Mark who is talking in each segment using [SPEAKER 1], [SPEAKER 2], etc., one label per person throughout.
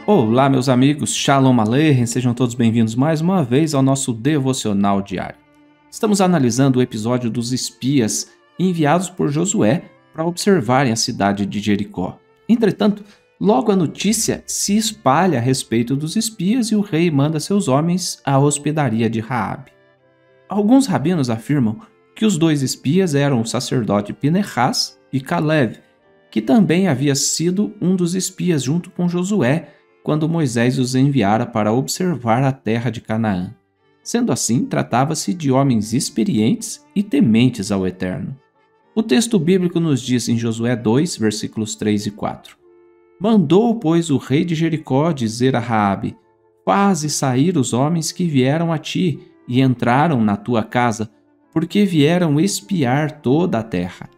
[SPEAKER 1] Olá, meus amigos, Shalom Aleichem, sejam todos bem-vindos mais uma vez ao nosso devocional diário. Estamos analisando o episódio dos espias enviados por Josué para observarem a cidade de Jericó. Entretanto, logo a notícia se espalha a respeito dos espias e o rei manda seus homens à hospedaria de Raabe. Alguns rabinos afirmam que os dois espias eram o sacerdote Pinehas e Caleb, que também havia sido um dos espias junto com Josué, quando Moisés os enviara para observar a terra de Canaã. Sendo assim, tratava-se de homens experientes e tementes ao Eterno. O texto bíblico nos diz em Josué 2, versículos 3 e 4. Mandou, pois, o rei de Jericó dizer a Raabe: Faze sair os homens que vieram a ti e entraram na tua casa, porque vieram espiar toda a terra.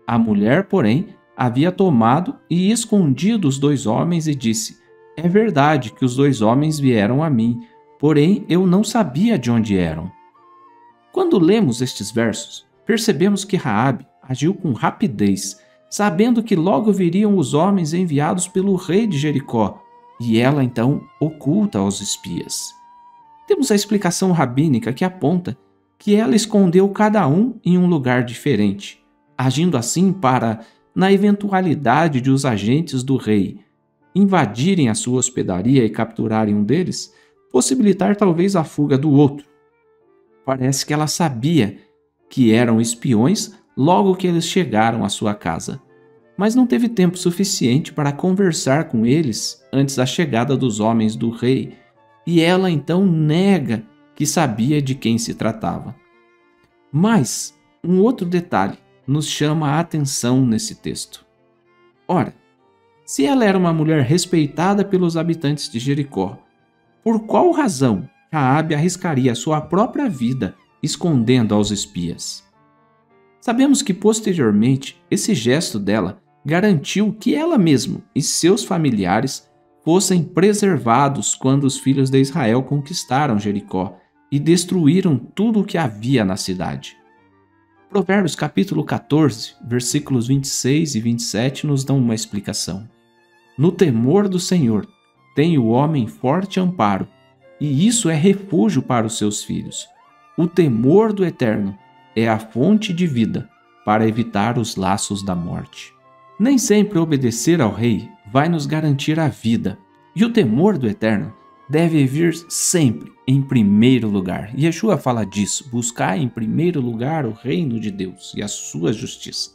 [SPEAKER 1] A mulher, porém, havia tomado e escondido os dois homens e disse: É verdade que os dois homens vieram a mim, porém eu não sabia de onde eram. Quando lemos estes versos, percebemos que Raabe agiu com rapidez, sabendo que logo viriam os homens enviados pelo rei de Jericó, e ela então oculta aos espias. Temos a explicação rabínica que aponta que ela escondeu cada um em um lugar diferente, agindo assim para, na eventualidade de os agentes do rei invadirem a sua hospedaria e capturarem um deles, possibilitar talvez a fuga do outro. Parece que ela sabia que eram espiões logo que eles chegaram à sua casa, mas não teve tempo suficiente para conversar com eles antes da chegada dos homens do rei, e ela então nega que sabia de quem se tratava. Mas um outro detalhe nos chama a atenção nesse texto. Ora, se ela era uma mulher respeitada pelos habitantes de Jericó, por qual razão Raabe arriscaria a sua própria vida escondendo aos espias? Sabemos que posteriormente esse gesto dela garantiu que ela mesma e seus familiares fossem preservados quando os filhos de Israel conquistaram Jericó e destruíram tudo o que havia na cidade. Provérbios capítulo 14, versículos 26 e 27 nos dão uma explicação. No temor do Senhor tem o homem forte amparo, e isso é refúgio para os seus filhos. O temor do Eterno é a fonte de vida para evitar os laços da morte. Nem sempre obedecer ao rei vai nos garantir a vida, e o temor do Eterno deve vir sempre em primeiro lugar. Yeshua fala disso: buscar em primeiro lugar o reino de Deus e a sua justiça.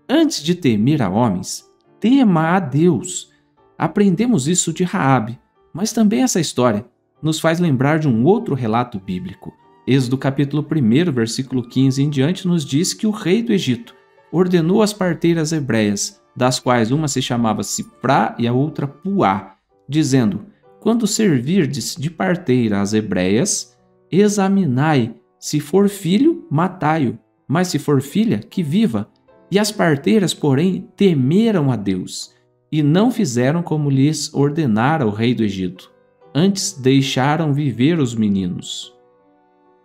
[SPEAKER 1] Antes de temer a homens, tema a Deus. Aprendemos isso de Raabe, mas também essa história nos faz lembrar de um outro relato bíblico. Êxodo capítulo 1, versículo 15 em diante nos diz que o rei do Egito ordenou as parteiras hebreias, das quais uma se chamava Siprá e a outra Puá, dizendo: Quando servirdes de parteira às hebreias, examinai, se for filho, matai-o, mas se for filha, que viva. E as parteiras, porém, temeram a Deus, e não fizeram como lhes ordenara o rei do Egito. Antes deixaram viver os meninos.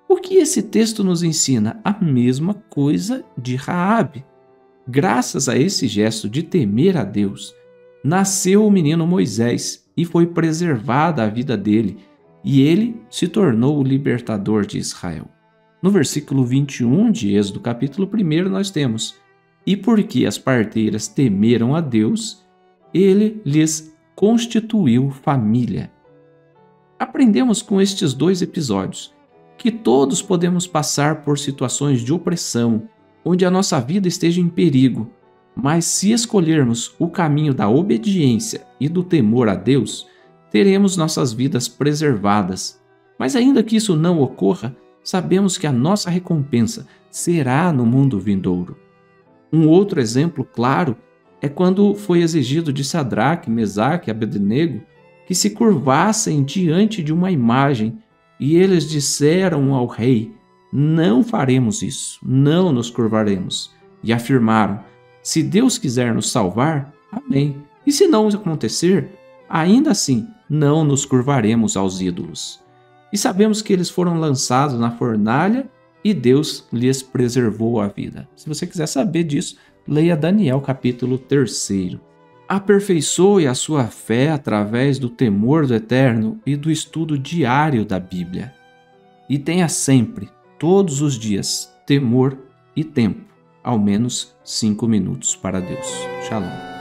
[SPEAKER 1] O que esse texto nos ensina? A mesma coisa de Raabe. Graças a esse gesto de temer a Deus, nasceu o menino Moisés e foi preservada a vida dele, e ele se tornou o libertador de Israel. No versículo 21 de Êxodo capítulo 1 nós temos: E porque as parteiras temeram a Deus, ele lhes constituiu família. Aprendemos com estes dois episódios que todos podemos passar por situações de opressão, onde a nossa vida esteja em perigo, mas se escolhermos o caminho da obediência e do temor a Deus, teremos nossas vidas preservadas. Mas ainda que isso não ocorra, sabemos que a nossa recompensa será no mundo vindouro. Um outro exemplo claro é quando foi exigido de Sadraque, Mesaque e Abednego que se curvassem diante de uma imagem, e eles disseram ao rei: Não faremos isso, não nos curvaremos. E afirmaram: Se Deus quiser nos salvar, amém. E se não acontecer, ainda assim não nos curvaremos aos ídolos. E sabemos que eles foram lançados na fornalha e Deus lhes preservou a vida. Se você quiser saber disso, leia Daniel capítulo 3. Aperfeiçoe a sua fé através do temor do Eterno e do estudo diário da Bíblia. E tenha sempre, todos os dias, temor e tempo, ao menos 5 minutos para Deus. Shalom.